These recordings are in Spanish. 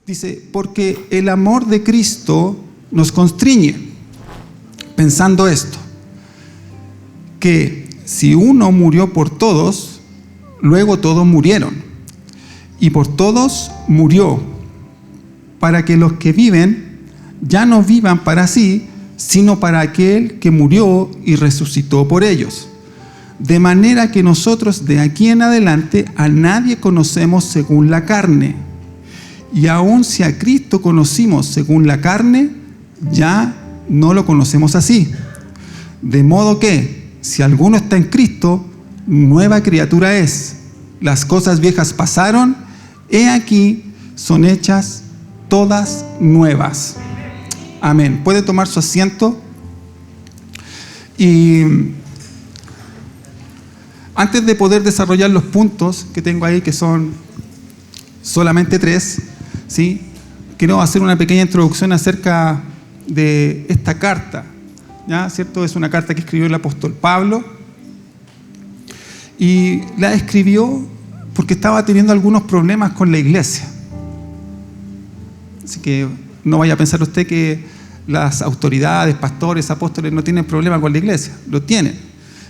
Dice, porque el amor de Cristo nos constriñe, pensando esto, que si uno murió por todos, luego todos murieron, y por todos murió, para que los que viven ya no vivan para sí, sino para aquel que murió y resucitó por ellos. De manera que nosotros de aquí en adelante a nadie conocemos según la carne. Y aun si a Cristo conocimos según la carne, ya no lo conocemos así. De modo que, si alguno está en Cristo, nueva criatura es. Las cosas viejas pasaron, he aquí, son hechas todas nuevas. Amén. ¿Puede tomar su asiento? Y antes de poder desarrollar los puntos que tengo ahí, que son solamente 3, ¿sí? Quiero hacer una pequeña introducción acerca de esta carta, ¿ya? ¿Cierto? Es una carta que escribió el apóstol Pablo y la escribió porque estaba teniendo algunos problemas con la iglesia. Así que no vaya a pensar usted que las autoridades, pastores, apóstoles no tienen problema con la iglesia, lo tienen.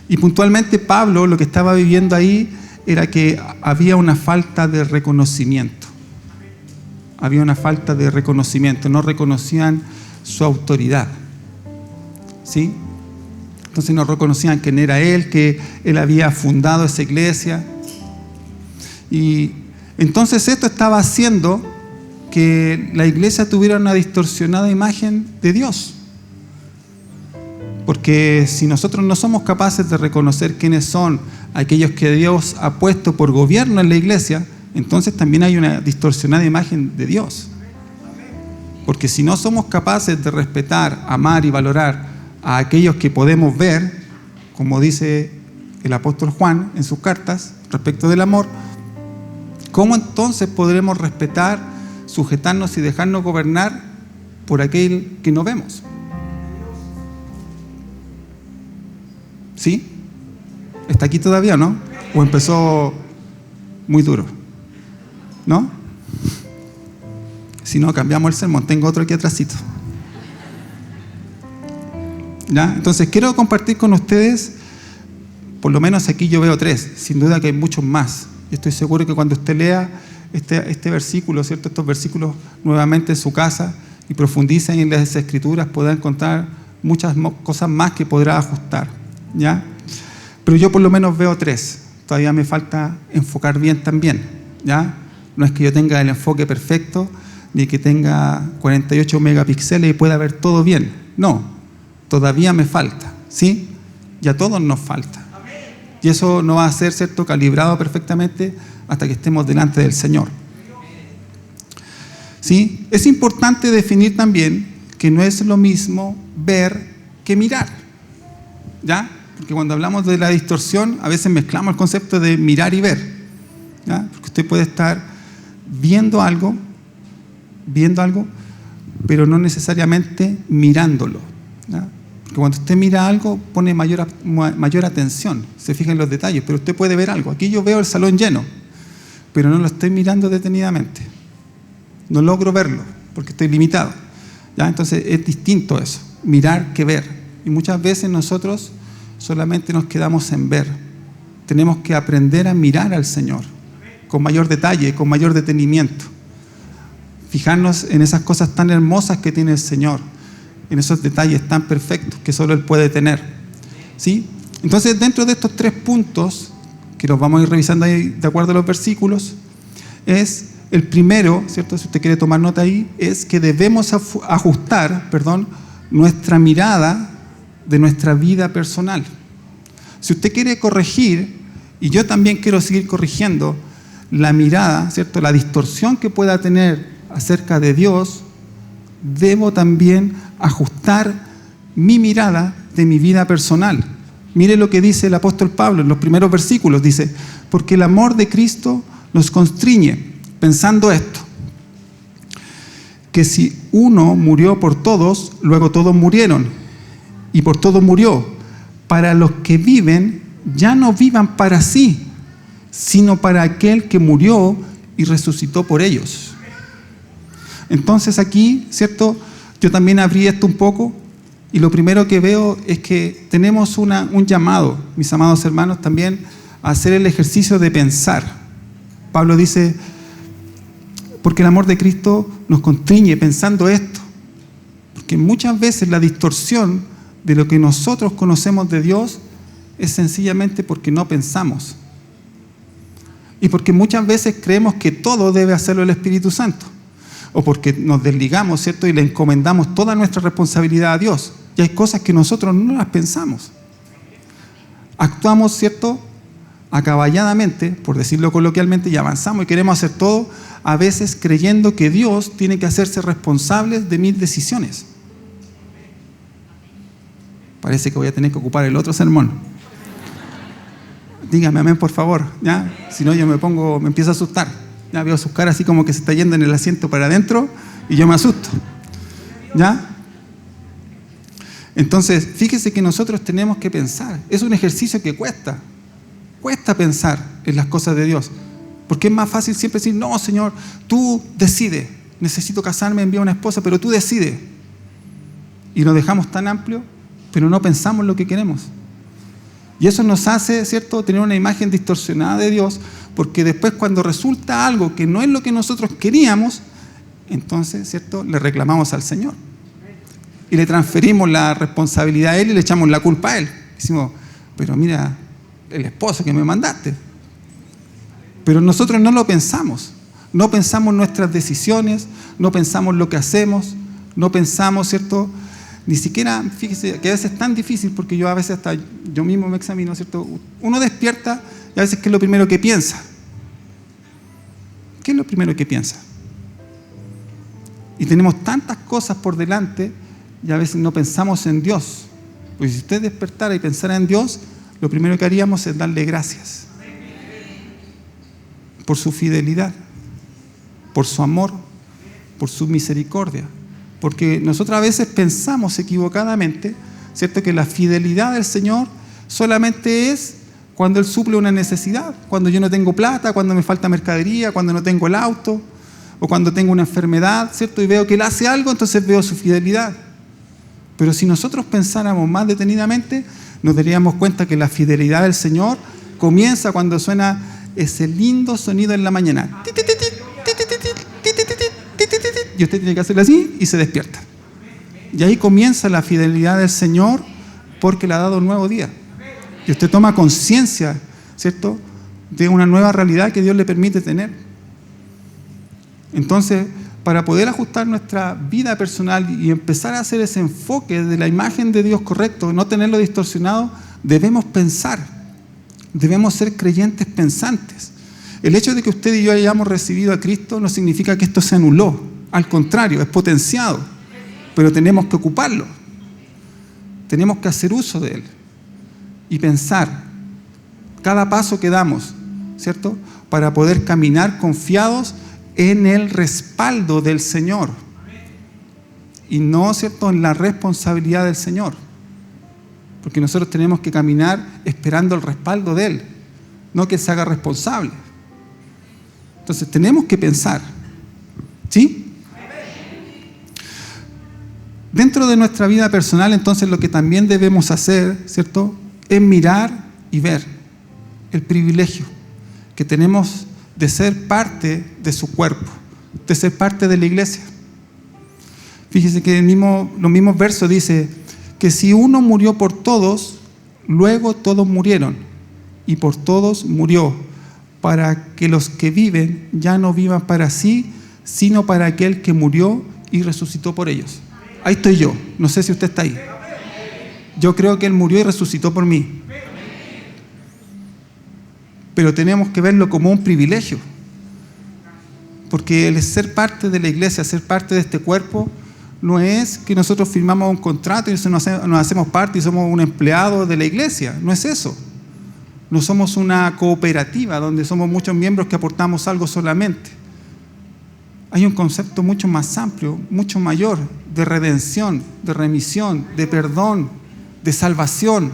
Y puntualmente Pablo lo que estaba viviendo ahí era que había una falta de reconocimiento. Había una falta de reconocimiento, no reconocían su autoridad, ¿sí? Entonces no reconocían quién era él, que él había fundado esa iglesia. Y entonces esto estaba haciendo que la iglesia tuviera una distorsionada imagen de Dios. Porque si nosotros no somos capaces de reconocer quiénes son aquellos que Dios ha puesto por gobierno en la iglesia, entonces también hay una distorsionada imagen de Dios. Porque si no somos capaces de respetar, amar y valorar a aquellos que podemos ver, como dice el apóstol Juan en sus cartas respecto del amor, ¿cómo entonces podremos respetar, sujetarnos y dejarnos gobernar por aquel que no vemos? ¿Sí? ¿Está aquí todavía, no? ¿O empezó muy duro? ¿No? Si no, cambiamos el sermón. Tengo otro aquí atrásito. ¿Ya? Entonces, quiero compartir con ustedes, por lo menos aquí yo veo 3. Sin duda que hay muchos más. Yo estoy seguro que cuando usted lea este versículo, ¿cierto? Estos versículos nuevamente en su casa y profundicen en las Escrituras, podrá encontrar muchas cosas más que podrá ajustar. ¿Ya? Pero yo por lo menos veo 3. Todavía me falta enfocar bien también. ¿Ya? No es que yo tenga el enfoque perfecto, ni que tenga 48 megapíxeles y pueda ver todo bien. No, todavía me falta, ¿sí? Y a todos nos falta. Y eso no va a ser, ¿cierto?, calibrado perfectamente hasta que estemos delante del Señor. ¿Sí? Es importante definir también que no es lo mismo ver que mirar. ¿Ya? Porque cuando hablamos de la distorsión, a veces mezclamos el concepto de mirar y ver. ¿Ya? Porque usted puede estar viendo algo, pero no necesariamente mirándolo. ¿Ya? Porque cuando usted mira algo, pone mayor atención, se fija en los detalles, pero usted puede ver algo. Aquí yo veo el salón lleno, pero no lo estoy mirando detenidamente. No logro verlo, porque estoy limitado. ¿Ya? Entonces es distinto eso, mirar que ver. Y muchas veces nosotros solamente nos quedamos en ver. Tenemos que aprender a mirar al Señor con mayor detalle, con mayor detenimiento. Fijarnos en esas cosas tan hermosas que tiene el Señor, en esos detalles tan perfectos que solo Él puede tener. ¿Sí? Entonces, dentro de estos 3 puntos, que los vamos a ir revisando ahí de acuerdo a los versículos, es el primero, ¿cierto? Si usted quiere tomar nota ahí, es que debemos ajustar, nuestra mirada de nuestra vida personal. Si usted quiere corregir, y yo también quiero seguir corrigiendo, la mirada, ¿cierto?, la distorsión que pueda tener acerca de Dios, debo también ajustar mi mirada de mi vida personal. Mire lo que dice el apóstol Pablo en los primeros versículos. Dice, porque el amor de Cristo nos constriñe, pensando esto, que si uno murió por todos, luego todos murieron, y por todos murió, para los que viven, ya no vivan para sí, sino para aquel que murió y resucitó por ellos. Entonces aquí, ¿cierto? Yo también abrí esto un poco y lo primero que veo es que tenemos un llamado, mis amados hermanos, también a hacer el ejercicio de pensar. Pablo dice, porque el amor de Cristo nos constriñe pensando esto. Porque muchas veces la distorsión de lo que nosotros conocemos de Dios es sencillamente porque no pensamos. Y porque muchas veces creemos que todo debe hacerlo el Espíritu Santo. O porque nos desligamos, ¿cierto? Y le encomendamos toda nuestra responsabilidad a Dios. Y hay cosas que nosotros no las pensamos. Actuamos, ¿cierto? Acaballadamente, por decirlo coloquialmente, y avanzamos y queremos hacer todo, a veces creyendo que Dios tiene que hacerse responsable de mis decisiones. Parece que voy a tener que ocupar el otro sermón. Dígame amén, por favor, ¿ya? Si no, yo me empiezo a asustar. Ya veo sus caras así como que se está yendo en el asiento para adentro y yo me asusto. ¿Ya? Entonces, fíjese que nosotros tenemos que pensar. Es un ejercicio que cuesta. Cuesta pensar en las cosas de Dios. Porque es más fácil siempre decir, no, Señor, tú decides. Necesito casarme, envía una esposa, pero tú decides. Y lo dejamos tan amplio, pero no pensamos lo que queremos. Y eso nos hace, ¿cierto?, tener una imagen distorsionada de Dios, porque después cuando resulta algo que no es lo que nosotros queríamos, entonces, ¿cierto?, le reclamamos al Señor. Y le transferimos la responsabilidad a Él y le echamos la culpa a Él. Decimos, pero mira, el esposo que me mandaste. Pero nosotros no lo pensamos. No pensamos nuestras decisiones, no pensamos lo que hacemos, no pensamos, ¿cierto?, ni siquiera, fíjese, que a veces es tan difícil, porque yo a veces hasta yo mismo me examino, ¿cierto? Uno despierta y a veces, ¿qué es lo primero que piensa? ¿Qué es lo primero que piensa? Y tenemos tantas cosas por delante y a veces no pensamos en Dios. Pues si usted despertara y pensara en Dios, lo primero que haríamos es darle gracias por su fidelidad, por su amor, por su misericordia. Porque nosotros a veces pensamos equivocadamente, ¿cierto?, que la fidelidad del Señor solamente es cuando Él suple una necesidad, cuando yo no tengo plata, cuando me falta mercadería, cuando no tengo el auto, o cuando tengo una enfermedad, ¿cierto?, y veo que Él hace algo, entonces veo su fidelidad. Pero si nosotros pensáramos más detenidamente, nos daríamos cuenta que la fidelidad del Señor comienza cuando suena ese lindo sonido en la mañana. Y usted tiene que hacerlo así y se despierta. Y ahí comienza la fidelidad del Señor, porque le ha dado un nuevo día. Y usted toma conciencia, ¿cierto?, de una nueva realidad que Dios le permite tener. Entonces, para poder ajustar nuestra vida personal y empezar a hacer ese enfoque de la imagen de Dios correcto, no tenerlo distorsionado, debemos pensar. Debemos ser creyentes pensantes. El hecho de que usted y yo hayamos recibido a Cristo no significa que esto se anuló. Al contrario, es potenciado. Pero tenemos que ocuparlo. Tenemos que hacer uso de él. Y pensar cada paso que damos, ¿cierto?, para poder caminar confiados en el respaldo del Señor. Y no, ¿cierto?, en la responsabilidad del Señor. Porque nosotros tenemos que caminar esperando el respaldo de Él, no que se haga responsable. Entonces tenemos que pensar, ¿sí? Dentro de nuestra vida personal, entonces, lo que también debemos hacer, ¿cierto?, es mirar y ver el privilegio que tenemos de ser parte de su cuerpo, de ser parte de la iglesia. Fíjese que los mismos versos dice que si uno murió por todos, luego todos murieron, y por todos murió, para que los que viven ya no vivan para sí, sino para aquel que murió y resucitó por ellos. Ahí estoy yo, no sé si usted está ahí. Yo creo que Él murió y resucitó por mí. Pero tenemos que verlo como un privilegio. Porque el ser parte de la iglesia, ser parte de este cuerpo, no es que nosotros firmamos un contrato y nos hacemos parte y somos un empleado de la iglesia. No es eso. No somos una cooperativa donde somos muchos miembros que aportamos algo solamente. Hay un concepto mucho más amplio, mucho mayor, de redención, de remisión, de perdón, de salvación,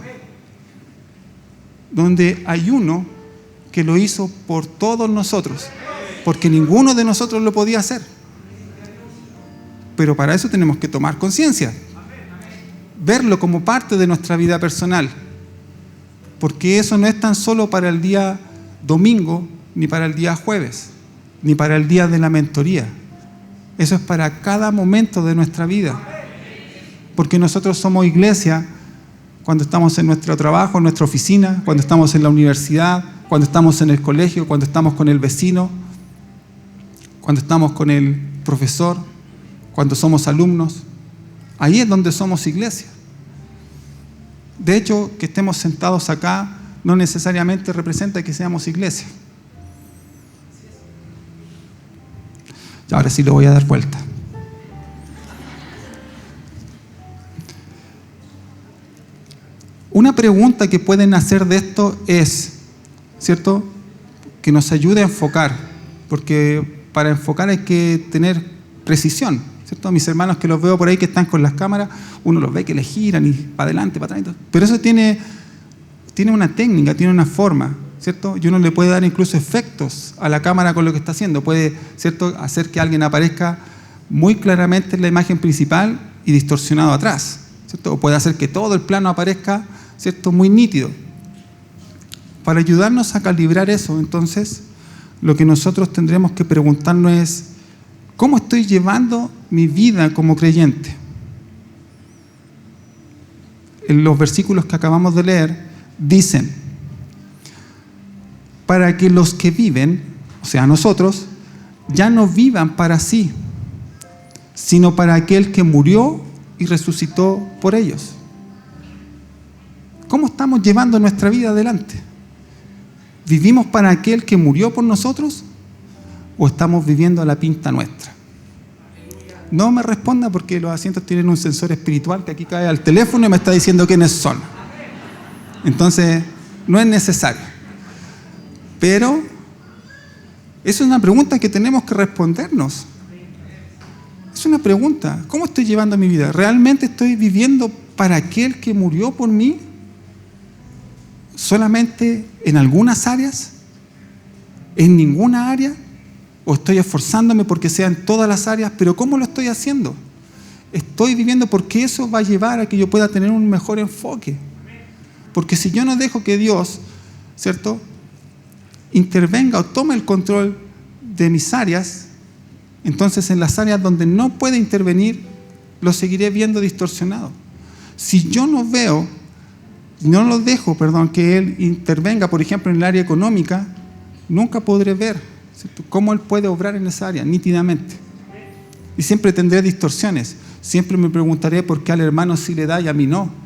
donde hay uno que lo hizo por todos nosotros, porque ninguno de nosotros lo podía hacer. Pero para eso tenemos que tomar conciencia. Verlo como parte de nuestra vida personal. Porque eso no es tan solo para el día domingo, ni para el día jueves, ni para el día de la mentoría. Eso es para cada momento de nuestra vida. Porque nosotros somos iglesia cuando estamos en nuestro trabajo, en nuestra oficina, cuando estamos en la universidad, cuando estamos en el colegio, cuando estamos con el vecino, cuando estamos con el profesor, cuando somos alumnos. Ahí es donde somos iglesia. De hecho, que estemos sentados acá no necesariamente representa que seamos iglesia. Y ahora sí lo voy a dar vuelta. Una pregunta que pueden hacer de esto es, ¿cierto?, que nos ayude a enfocar, porque para enfocar hay que tener precisión, ¿cierto? Mis hermanos que los veo por ahí que están con las cámaras, uno los ve que les giran y para adelante, para atrás, pero eso tiene una técnica, tiene una forma, ¿cierto? Y uno le puede dar incluso efectos a la cámara con lo que está haciendo, puede, ¿cierto?, hacer que alguien aparezca muy claramente en la imagen principal y distorsionado atrás, ¿cierto? O puede hacer que todo el plano aparezca, ¿cierto?, muy nítido. Para ayudarnos a calibrar eso, entonces, lo que nosotros tendremos que preguntarnos es, ¿cómo estoy llevando mi vida como creyente? En los versículos que acabamos de leer, dicen, para que los que viven, o sea, nosotros, ya no vivan para sí, sino para aquel que murió y resucitó por ellos. ¿Cómo estamos llevando nuestra vida adelante? ¿Vivimos para aquel que murió por nosotros o estamos viviendo a la pinta nuestra? No me responda porque los asientos tienen un sensor espiritual que aquí cae al teléfono y me está diciendo quiénes son. Entonces, no es necesario. Pero es una pregunta que tenemos que respondernos. Es una pregunta. ¿Cómo estoy llevando mi vida? ¿Realmente estoy viviendo para aquel que murió por mí? ¿Solamente en algunas áreas? ¿En ninguna área? ¿O estoy esforzándome porque sea en todas las áreas? ¿Pero cómo lo estoy haciendo? Estoy viviendo porque eso va a llevar a que yo pueda tener un mejor enfoque. Porque si yo no dejo que Dios, ¿cierto?, intervenga o tome el control de mis áreas, entonces en las áreas donde no puede intervenir, lo seguiré viendo distorsionado. Si yo no veo, no lo dejo, que Él intervenga, por ejemplo, en el área económica, nunca podré ver, ¿cierto?, cómo Él puede obrar en esa área, nítidamente. Y siempre tendré distorsiones. Siempre me preguntaré por qué al hermano sí le da y a mí no.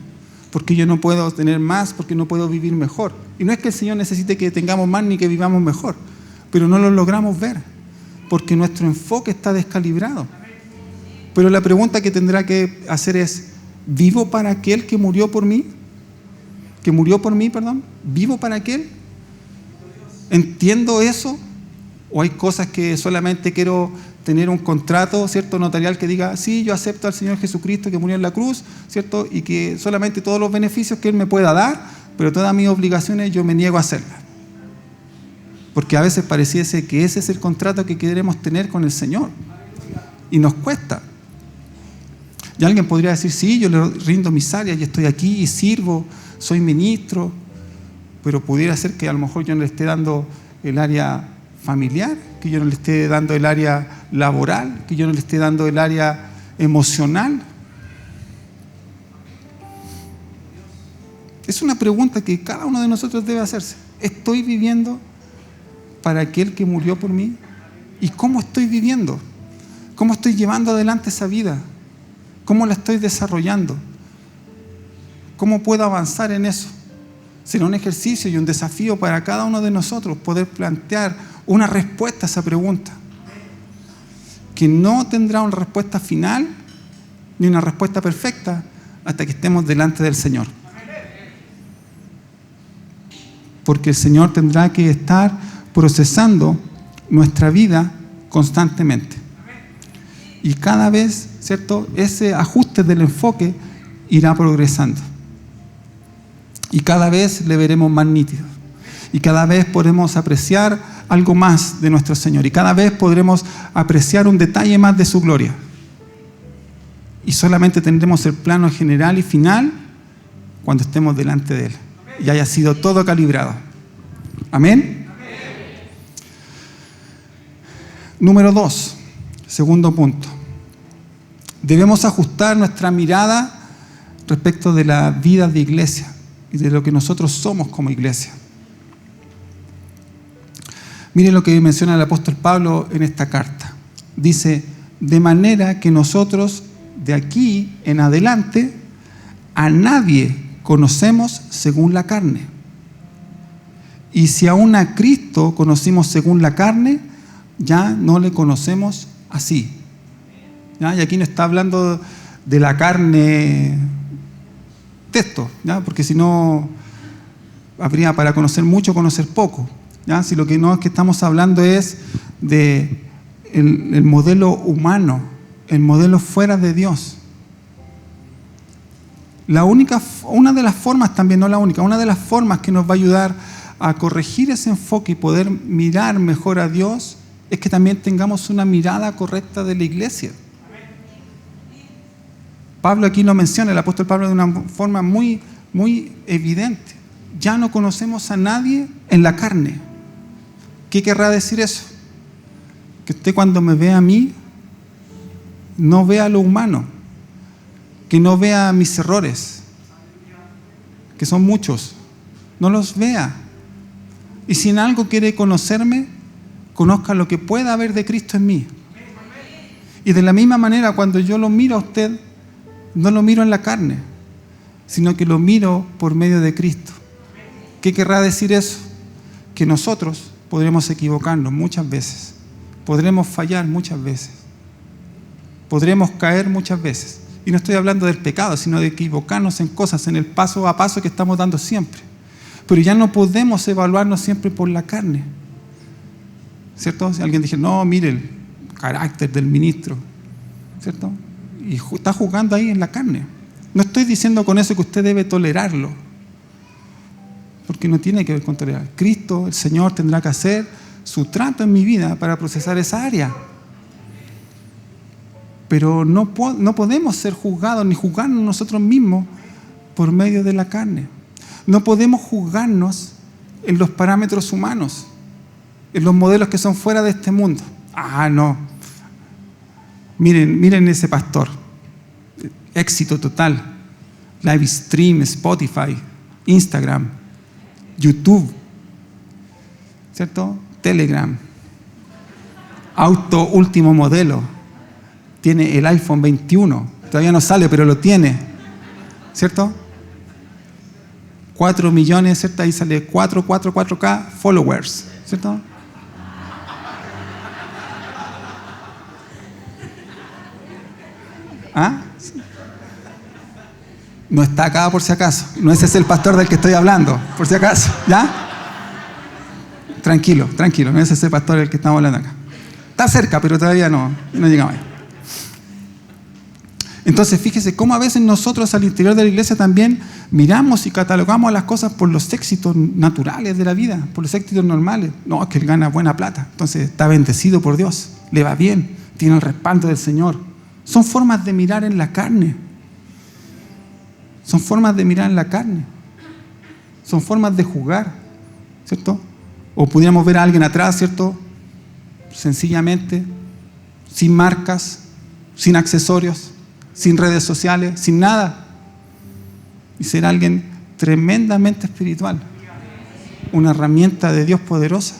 Porque yo no puedo tener más, porque no puedo vivir mejor. Y no es que el Señor necesite que tengamos más ni que vivamos mejor, pero no lo logramos ver, porque nuestro enfoque está descalibrado. Pero la pregunta que tendrá que hacer es, ¿vivo para aquel que murió por mí? ¿Que murió por mí, perdón? ¿Vivo para aquel? ¿Entiendo eso? ¿O hay cosas que solamente quiero tener un contrato, ¿cierto?, notarial que diga, sí, yo acepto al Señor Jesucristo que murió en la cruz, ¿cierto?, y que solamente todos los beneficios que Él me pueda dar, pero todas mis obligaciones yo me niego a hacerlas? Porque a veces pareciese que ese es el contrato que queremos tener con el Señor. Y nos cuesta. Y alguien podría decir, sí, yo le rindo mis áreas y estoy aquí y sirvo, soy ministro, pero pudiera ser que a lo mejor yo no le esté dando el área familiar, que yo no le esté dando el área laboral, que yo no le esté dando el área emocional. Es una pregunta que cada uno de nosotros debe hacerse. ¿Estoy viviendo para aquel que murió por mí? ¿Y cómo estoy viviendo? ¿Cómo estoy llevando adelante esa vida? ¿Cómo la estoy desarrollando? ¿Cómo puedo avanzar en eso? Será un ejercicio y un desafío para cada uno de nosotros poder plantear una respuesta a esa pregunta, que no tendrá una respuesta final ni una respuesta perfecta hasta que estemos delante del Señor. Porque el Señor tendrá que estar procesando nuestra vida constantemente. Y cada vez, ¿cierto?, ese ajuste del enfoque irá progresando. Y cada vez le veremos más nítido. Y cada vez podremos apreciar algo más de nuestro Señor. Y cada vez podremos apreciar un detalle más de su gloria. Y solamente tendremos el plano general y final cuando estemos delante de Él y haya sido todo calibrado. ¿Amén? Número 2, segundo punto. Debemos ajustar nuestra mirada respecto de la vida de iglesia y de lo que nosotros somos como iglesia. Miren lo que menciona el apóstol Pablo en esta carta. Dice, de manera que nosotros de aquí en adelante a nadie conocemos según la carne. Y si aún a Cristo conocimos según la carne, ya no le conocemos así. ¿Ya? Y aquí no está hablando de la carne texto, ¿ya? Porque si no habría para conocer mucho, conocer poco. ¿Ya? Si lo que no es que estamos hablando es de el modelo humano, el modelo fuera de Dios. Una de las formas también, no la única, una de las formas que nos va a ayudar a corregir ese enfoque y poder mirar mejor a Dios es que también tengamos una mirada correcta de la iglesia. Pablo aquí lo menciona, el apóstol Pablo, de una forma muy, muy evidente. Ya no conocemos a nadie en la carne. ¿Qué querrá decir eso? Que usted cuando me vea a mí, no vea lo humano, que no vea mis errores, que son muchos, no los vea. Y si en algo quiere conocerme, conozca lo que pueda haber de Cristo en mí. Y de la misma manera, cuando yo lo miro a usted, no lo miro en la carne, sino que lo miro por medio de Cristo. ¿Qué querrá decir eso? Que nosotros podremos equivocarnos muchas veces, podremos fallar muchas veces, podremos caer muchas veces. Y no estoy hablando del pecado, sino de equivocarnos en cosas, en el paso a paso que estamos dando siempre. Pero ya no podemos evaluarnos siempre por la carne, ¿cierto? Si alguien dijera, no, mire el carácter del ministro, ¿cierto? Y está jugando ahí en la carne. No estoy diciendo con eso que usted debe tolerarlo, porque no tiene que ver con tolerar. Cristo, el Señor, tendrá que hacer su trato en mi vida para procesar esa área. Pero no podemos ser juzgados ni juzgarnos nosotros mismos por medio de la carne. No podemos juzgarnos en los parámetros humanos, en los modelos que son fuera de este mundo. Ah, no. Miren ese pastor. Éxito total. Live stream, Spotify, Instagram, YouTube, ¿cierto? Telegram. Auto último modelo. Tiene el iPhone 21. Todavía no sale, pero lo tiene. ¿Cierto? 4 millones, ¿cierto? Ahí sale 4K followers, ¿cierto? ¿Ah? No está acá por si acaso. No ese es el pastor del que estoy hablando, por si acaso. ¿Ya? Tranquilo, no es ese pastor del que estamos hablando acá. Está cerca, pero todavía no llegamos ahí. Entonces, fíjese cómo a veces nosotros al interior de la iglesia también miramos y catalogamos las cosas por los éxitos naturales de la vida, por los éxitos normales. No, es que él gana buena plata, entonces está bendecido por Dios, le va bien, tiene el respaldo del Señor. Son formas de mirar en la carne. Son formas de mirar en la carne. Son formas de jugar, ¿cierto? O pudiéramos ver a alguien atrás, ¿cierto? Sencillamente, sin marcas, sin accesorios, sin redes sociales, sin nada. Y ser alguien tremendamente espiritual. Una herramienta de Dios poderosa.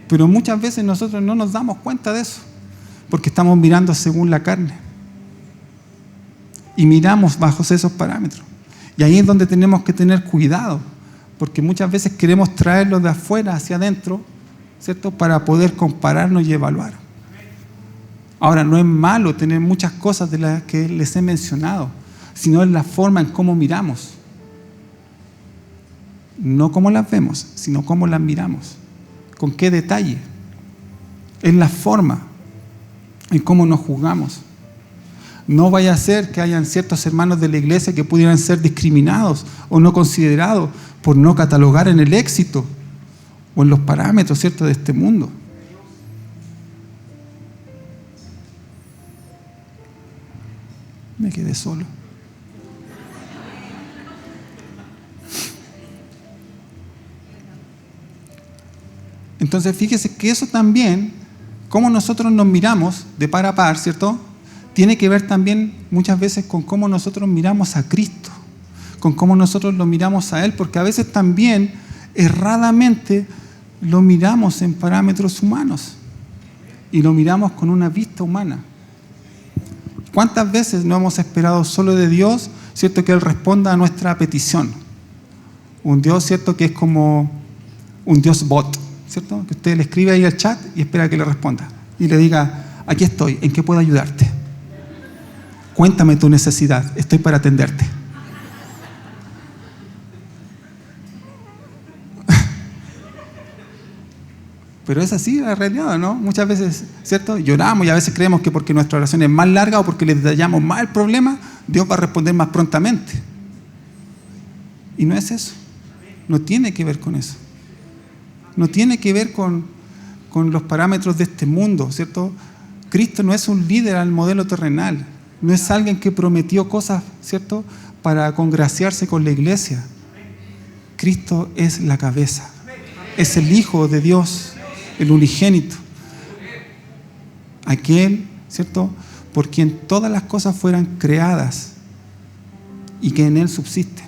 Pero muchas veces nosotros no nos damos cuenta de eso, porque estamos mirando según la carne. Y miramos bajo esos parámetros. Y ahí es donde tenemos que tener cuidado, porque muchas veces queremos traerlo de afuera hacia adentro, ¿cierto? Para poder compararnos y evaluar. Ahora, no es malo tener muchas cosas de las que les he mencionado, sino en la forma en cómo miramos. No cómo las vemos, sino cómo las miramos. Con qué detalle. Es la forma en cómo nos juzgamos. No vaya a ser que hayan ciertos hermanos de la iglesia que pudieran ser discriminados o no considerados por no catalogar en el éxito o en los parámetros, ¿cierto?, de este mundo. Me quedé solo. Entonces, fíjese que eso también, cómo nosotros nos miramos de par a par, ¿cierto? Tiene que ver también muchas veces con cómo nosotros miramos a Cristo, con cómo nosotros lo miramos a Él, porque a veces también, erradamente, lo miramos en parámetros humanos y lo miramos con una vista humana. ¿Cuántas veces no hemos esperado solo de Dios, ¿cierto?, que Él responda a nuestra petición? Un Dios, ¿cierto?, que es como un Dios bot, ¿cierto?, que usted le escribe ahí al chat y espera que le responda y le diga: aquí estoy, ¿en qué puedo ayudarte? Cuéntame tu necesidad, estoy para atenderte. Pero es así la realidad, ¿no? Muchas veces, ¿cierto?, lloramos y a veces creemos que porque nuestra oración es más larga o porque le detallamos más el problema, Dios va a responder más prontamente. Y no es eso. No tiene que ver con eso. No tiene que ver con los parámetros de este mundo, ¿cierto? Cristo no es un líder al modelo terrenal. No es alguien que prometió cosas, ¿cierto?, para congraciarse con la iglesia. Cristo es la cabeza. Es el Hijo de Dios, el unigénito. Aquel, ¿cierto?, por quien todas las cosas fueran creadas y que en Él subsisten.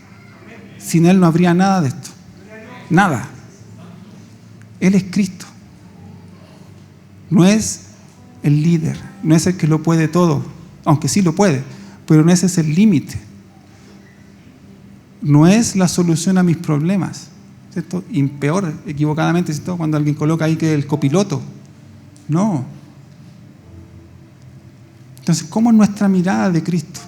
Sin Él no habría nada de esto. Nada. Él es Cristo. No es el líder, no es el que lo puede todo, aunque sí lo puede, pero no ese es el límite. No es la solución a mis problemas, ¿cierto? Y peor, equivocadamente, ¿cierto?, cuando alguien coloca ahí que es el copiloto. No. Entonces, ¿cómo es nuestra mirada de Cristo?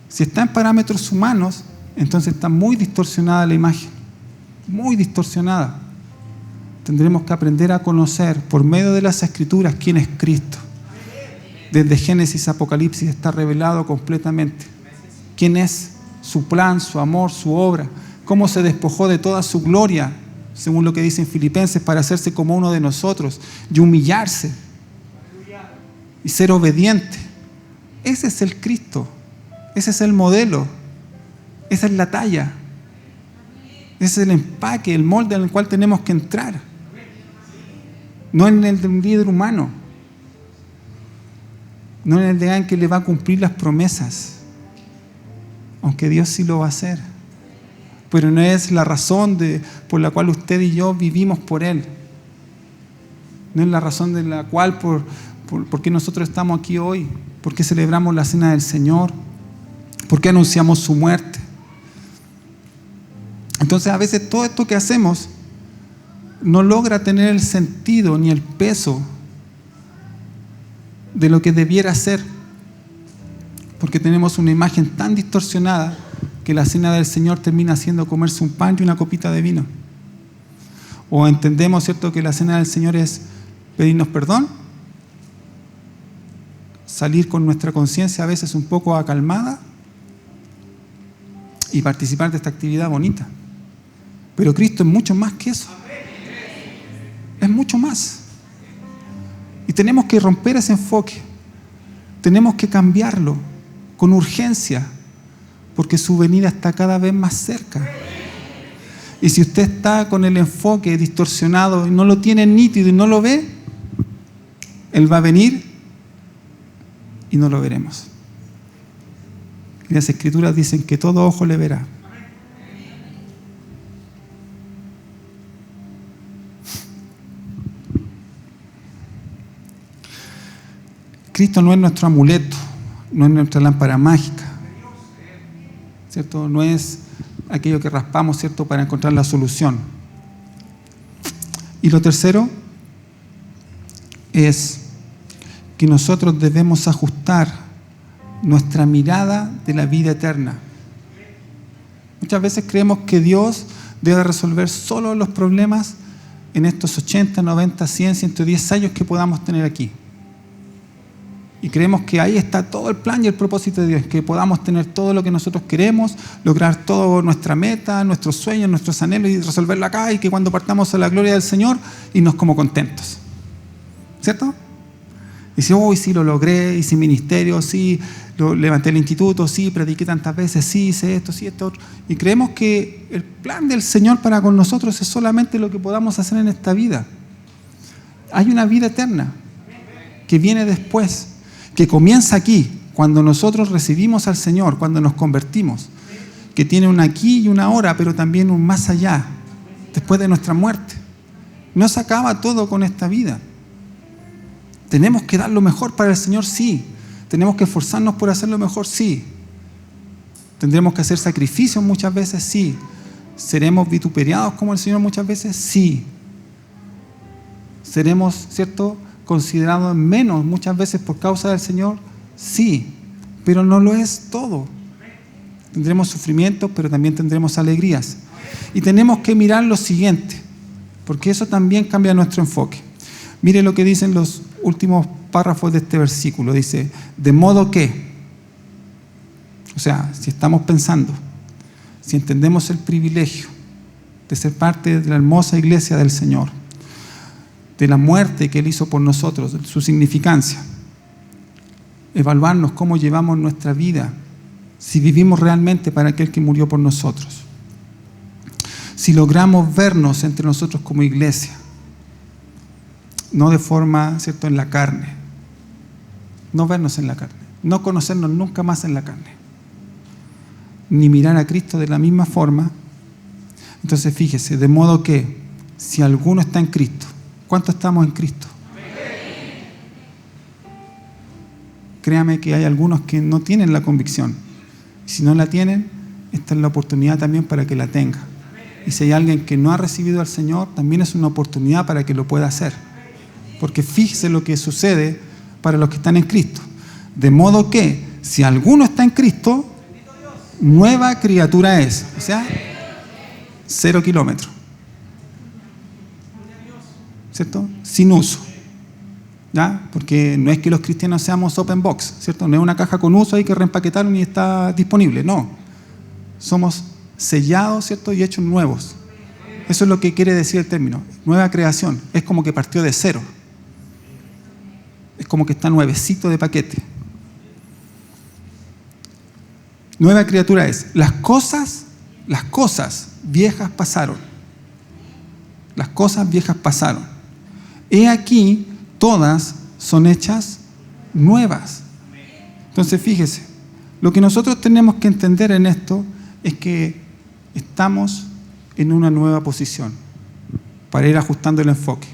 Si está en parámetros humanos, entonces está muy distorsionada la imagen, muy distorsionada. Tendremos que aprender a conocer por medio de las Escrituras quién es Cristo. Desde Génesis a Apocalipsis está revelado completamente quién es, su plan, su amor, su obra, cómo se despojó de toda su gloria, según lo que dice en Filipenses, para hacerse como uno de nosotros y humillarse y ser obediente. Ese es el Cristo, ese es el modelo, esa es la talla, ese es el empaque, el molde en el cual tenemos que entrar. No en el de un líder humano, no en el de alguien que le va a cumplir las promesas, aunque Dios sí lo va a hacer, pero no es la razón por la cual usted y yo vivimos por Él, no es la razón de la cual por qué nosotros estamos aquí hoy, por qué celebramos la cena del Señor, por qué anunciamos su muerte. Entonces a veces todo esto que hacemos no logra tener el sentido ni el peso de lo que debiera ser, porque tenemos una imagen tan distorsionada que la cena del Señor termina siendo comerse un pan y una copita de vino. O entendemos, ¿cierto?, que la cena del Señor es pedirnos perdón, salir con nuestra conciencia a veces un poco acalmada y participar de esta actividad bonita. Pero Cristo es mucho más que eso. Es mucho más. Y tenemos que romper ese enfoque. Tenemos que cambiarlo con urgencia, porque su venida está cada vez más cerca. Y si usted está con el enfoque distorsionado y no lo tiene nítido y no lo ve, Él va a venir y no lo veremos. Y las Escrituras dicen que todo ojo le verá. Cristo no es nuestro amuleto, no es nuestra lámpara mágica, ¿cierto? No es aquello que raspamos, ¿cierto?, para encontrar la solución. Y lo tercero es que nosotros debemos ajustar nuestra mirada de la vida eterna. Muchas veces creemos que Dios debe resolver solo los problemas en estos 80, 90, 100, 110 años que podamos tener aquí. Y creemos que ahí está todo el plan y el propósito de Dios, que podamos tener todo lo que nosotros queremos, lograr toda nuestra meta, nuestros sueños, nuestros anhelos y resolverlo acá, y que cuando partamos a la gloria del Señor, irnos como contentos. ¿Cierto? dice, oh, sí lo logré, hice ministerio, sí, levanté el instituto, sí, prediqué tantas veces, sí, hice esto, sí, esto, otro. Y creemos que el plan del Señor para con nosotros es solamente lo que podamos hacer en esta vida. Hay una vida eterna que viene después, que comienza aquí, cuando nosotros recibimos al Señor, cuando nos convertimos, que tiene un aquí y una ahora, pero también un más allá, después de nuestra muerte. No se acaba todo con esta vida. ¿Tenemos que dar lo mejor para el Señor? Sí. ¿Tenemos que esforzarnos por hacer lo mejor? Sí. ¿Tendremos que hacer sacrificios muchas veces? Sí. ¿Seremos vituperiados como el Señor muchas veces? Sí. ¿Seremos, cierto, considerados menos muchas veces por causa del Señor? Sí. Pero no lo es todo. Tendremos sufrimientos, pero también tendremos alegrías. Y tenemos que mirar lo siguiente, porque eso también cambia nuestro enfoque. Mire lo que dicen los últimos párrafos de este versículo. Dice, de modo que, o sea, si estamos pensando, si entendemos el privilegio de ser parte de la hermosa iglesia del Señor, de la muerte que Él hizo por nosotros, de su significancia, evaluarnos cómo llevamos nuestra vida, si vivimos realmente para aquel que murió por nosotros, si logramos vernos entre nosotros como iglesia, no de forma, ¿cierto?, en la carne, no vernos en la carne, no conocernos nunca más en la carne, ni mirar a Cristo de la misma forma. Entonces fíjese, de modo que si alguno está en Cristo, ¿cuánto estamos en Cristo? Créame que hay algunos que no tienen la convicción. Si no la tienen, esta es la oportunidad también para que la tenga. Y si hay alguien que no ha recibido al Señor, también es una oportunidad para que lo pueda hacer. Porque fíjese lo que sucede para los que están en Cristo. De modo que, si alguno está en Cristo, nueva criatura es. O sea, 0 kilómetros. ¿Cierto? Sin uso. ¿Ya? Porque no es que los cristianos seamos open box, ¿cierto? No es una caja con uso ahí que reempaquetaron y está disponible. No. Somos sellados, ¿cierto? Y hechos nuevos. Eso es lo que quiere decir el término. Nueva creación. Es como que partió de cero. Es como que está nuevecito de paquete. Nueva criatura es. Las cosas viejas pasaron. Las cosas viejas pasaron. He aquí, todas son hechas nuevas. Entonces, fíjese, lo que nosotros tenemos que entender en esto es que estamos en una nueva posición para ir ajustando el enfoque.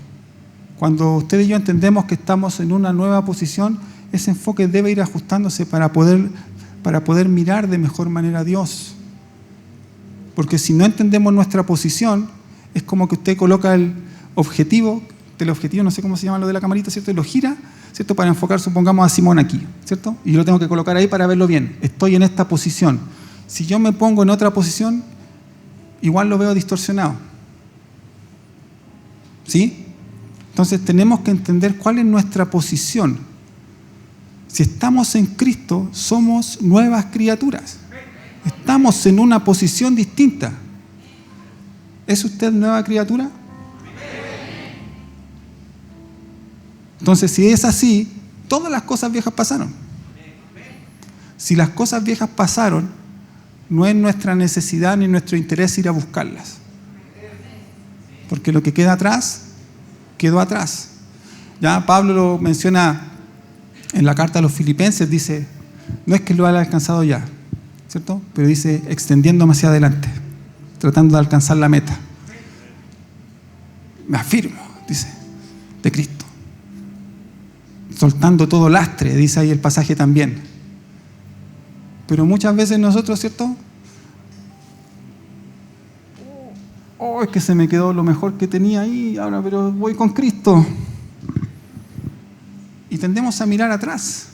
Cuando usted y yo entendemos que estamos en una nueva posición, ese enfoque debe ir ajustándose para poder mirar de mejor manera a Dios. Porque si no entendemos nuestra posición, es como que usted coloca el objetivo, teleobjetivo, no sé cómo se llama lo de la camarita, ¿cierto? Y lo gira, ¿cierto? Para enfocar, supongamos, a Simón aquí, ¿cierto? Y yo lo tengo que colocar ahí para verlo bien. Estoy en esta posición. Si yo me pongo en otra posición, igual lo veo distorsionado. ¿Sí? Entonces tenemos que entender cuál es nuestra posición. Si estamos en Cristo, somos nuevas criaturas. Estamos en una posición distinta. ¿Es usted nueva criatura? Entonces, si es así, todas las cosas viejas pasaron. Si las cosas viejas pasaron, no es nuestra necesidad ni nuestro interés ir a buscarlas. Porque lo que queda atrás, quedó atrás. Ya Pablo lo menciona en la carta a los Filipenses, dice, no es que lo haya alcanzado ya, ¿cierto? Pero dice, extendiéndome hacia adelante, tratando de alcanzar la meta. Me afirmo, dice, de Cristo. Soltando todo lastre, dice ahí el pasaje también. Pero muchas veces nosotros, ¿cierto? Oh, es que se me quedó lo mejor que tenía ahí, ahora pero voy con Cristo. Y tendemos a mirar atrás.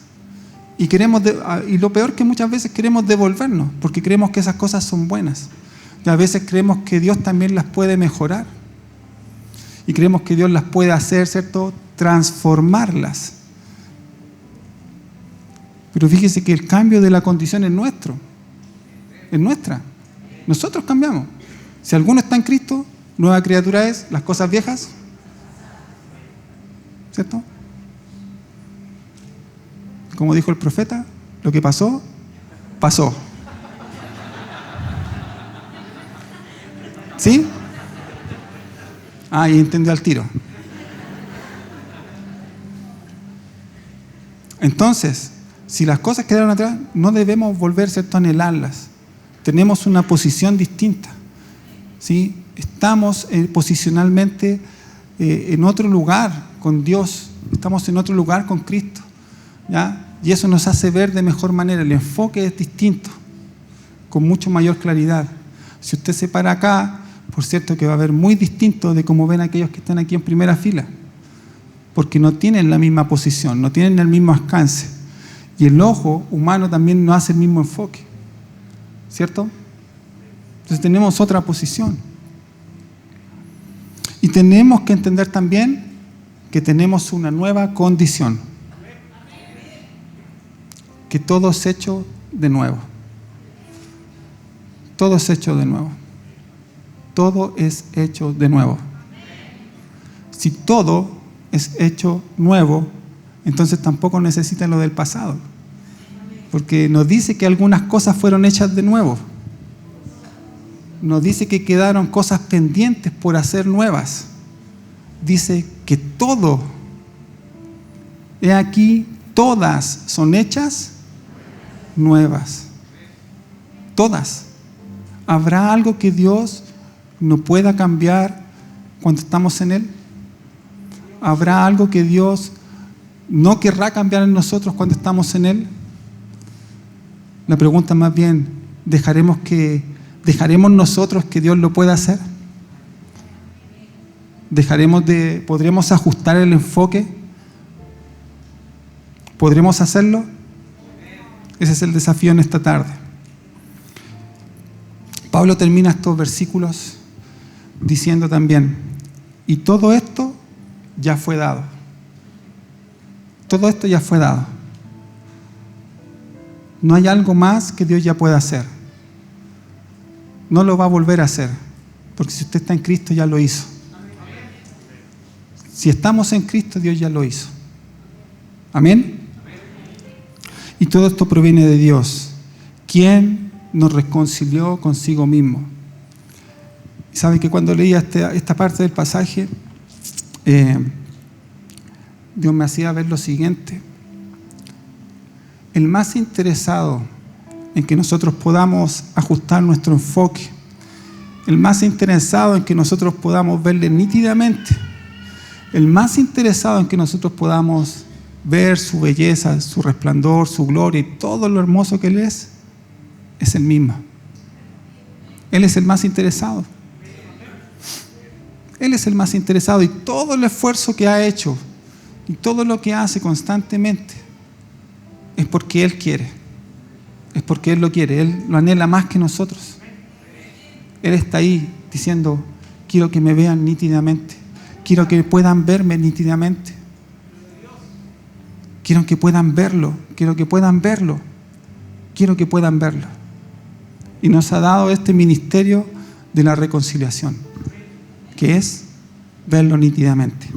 Y lo peor que muchas veces queremos devolvernos, porque creemos que esas cosas son buenas. Y a veces creemos que Dios también las puede mejorar. Y creemos que Dios las puede hacer, ¿cierto? Transformarlas. Pero fíjese que el cambio de la condición es nuestro. Es nuestra. Nosotros cambiamos. Si alguno está en Cristo, nueva criatura es, las cosas viejas, ¿cierto? como dijo el profeta, lo que pasó, pasó. ¿Sí? Y entendió al tiro. Entonces, si las cosas quedaron atrás, no debemos volver, ¿cierto?, a anhelarlas. Tenemos una posición distinta, ¿sí? Estamos posicionalmente en otro lugar con Dios, estamos en otro lugar con Cristo, ¿ya? Y eso nos hace ver de mejor manera. El enfoque es distinto, con mucho mayor claridad. Si usted se para acá, por cierto que va a ver muy distinto de cómo ven aquellos que están aquí en primera fila, porque no tienen la misma posición, no tienen el mismo alcance. Y el ojo humano también no hace el mismo enfoque, ¿cierto? Entonces tenemos otra posición. Y tenemos que entender también que tenemos una nueva condición. Que todo es hecho de nuevo. Todo es hecho de nuevo. Todo es hecho de nuevo. Si todo es hecho nuevo, entonces tampoco necesitan lo del pasado. Porque nos dice que algunas cosas fueron hechas de nuevo. Nos dice que quedaron cosas pendientes por hacer nuevas. Dice que todo, he aquí, todas son hechas nuevas. Todas. ¿Habrá algo que Dios no pueda cambiar cuando estamos en Él? ¿Habrá algo que Dios no querrá cambiar en nosotros cuando estamos en Él? La pregunta más bien, ¿dejaremos nosotros que Dios lo pueda hacer? ¿Podremos ajustar el enfoque? ¿Podremos hacerlo? Ese es el desafío en esta tarde. Pablo termina estos versículos diciendo también, y todo esto ya fue dado. Todo esto ya fue dado. No hay algo más que Dios ya pueda hacer. No lo va a volver a hacer, porque si usted está en Cristo ya lo hizo. Si estamos en Cristo, Dios ya lo hizo. Amén. Y todo esto proviene de Dios, quien nos reconcilió consigo mismo. Y sabe que cuando leía esta parte del pasaje, Dios me hacía ver lo siguiente. El más interesado en que nosotros podamos ajustar nuestro enfoque, el más interesado en que nosotros podamos verle nítidamente, el más interesado en que nosotros podamos ver su belleza, su resplandor, su gloria y todo lo hermoso que Él es el mismo. Él es el más interesado. Él es el más interesado, y todo el esfuerzo que ha hecho y todo lo que hace constantemente es porque Él quiere, es porque Él lo quiere, Él lo anhela más que nosotros. Él está ahí diciendo, quiero que me vean nítidamente, quiero que puedan verme nítidamente, quiero que puedan verlo, quiero que puedan verlo, quiero que puedan verlo. Y nos ha dado este ministerio de la reconciliación, que es verlo nítidamente.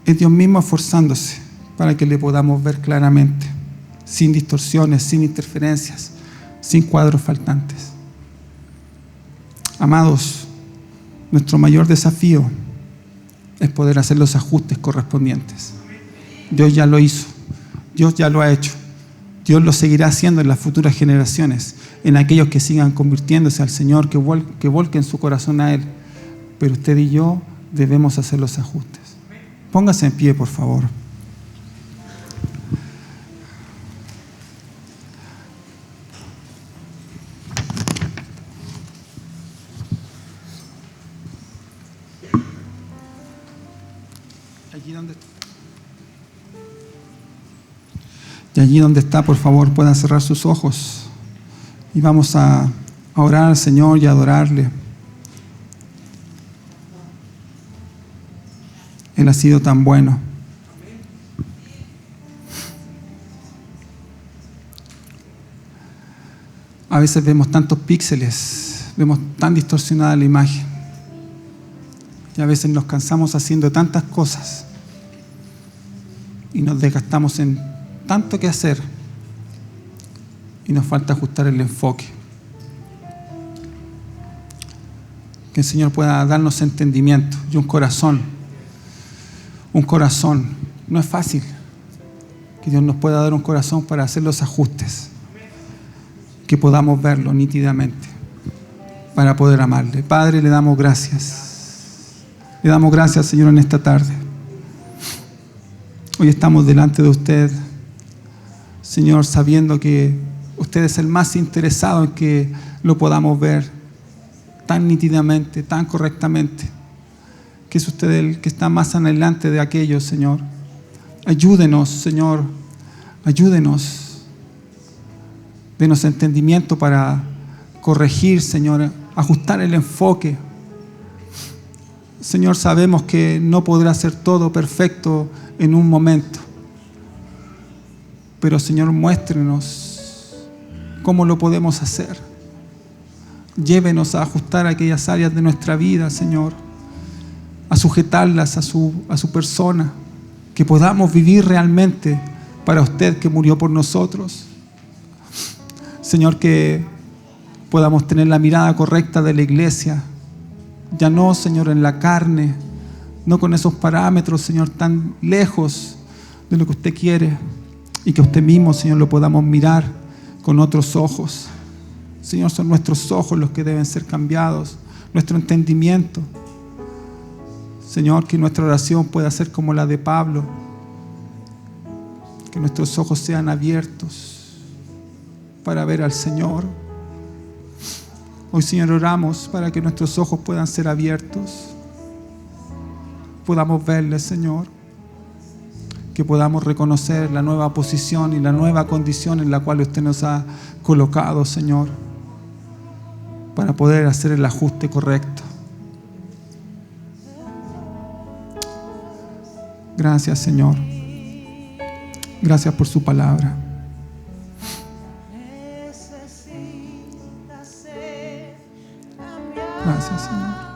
Es Dios mismo esforzándose para que le podamos ver claramente, sin distorsiones, sin interferencias, sin cuadros faltantes. Amados, nuestro mayor desafío es poder hacer los ajustes correspondientes. Dios ya lo hizo, Dios ya lo ha hecho, Dios lo seguirá haciendo en las futuras generaciones, en aquellos que sigan convirtiéndose al Señor, que volquen su corazón a Él. Pero usted y yo debemos hacer los ajustes. Póngase en pie, por favor. Y allí donde está, por favor, puedan cerrar sus ojos. Y vamos a orar al Señor y a adorarle. Él ha sido tan bueno. A veces vemos tantos píxeles, vemos tan distorsionada la imagen. Y a veces nos cansamos haciendo tantas cosas y nos desgastamos en tanto que hacer y nos falta ajustar el enfoque. Que el Señor pueda darnos entendimiento y un corazón. Un corazón. No es fácil que Dios nos pueda dar un corazón para hacer los ajustes, que podamos verlo nítidamente para poder amarle. Padre, le damos gracias. Le damos gracias, Señor, en esta tarde. Hoy estamos delante de usted, Señor, sabiendo que usted es el más interesado en que lo podamos ver tan nítidamente, tan correctamente, que es usted el que está más adelante de aquello, Señor. Ayúdenos, Señor, ayúdenos. Denos entendimiento para corregir, Señor, ajustar el enfoque. Señor, sabemos que no podrá ser todo perfecto en un momento, pero Señor, muéstrenos cómo lo podemos hacer. Llévenos a ajustar aquellas áreas de nuestra vida, Señor, a sujetarlas a su persona, que podamos vivir realmente para usted que murió por nosotros. Señor, que podamos tener la mirada correcta de la iglesia, ya no, Señor, en la carne, no con esos parámetros, Señor, tan lejos de lo que usted quiere, y que usted mismo, Señor, lo podamos mirar con otros ojos. Señor, son nuestros ojos los que deben ser cambiados, nuestro entendimiento. Señor, que nuestra oración pueda ser como la de Pablo, que nuestros ojos sean abiertos para ver al Señor. Hoy, Señor, oramos para que nuestros ojos puedan ser abiertos, podamos verle, Señor, que podamos reconocer la nueva posición y la nueva condición en la cual usted nos ha colocado, Señor, para poder hacer el ajuste correcto. Gracias, Señor. Gracias por su palabra. Gracias, Señor.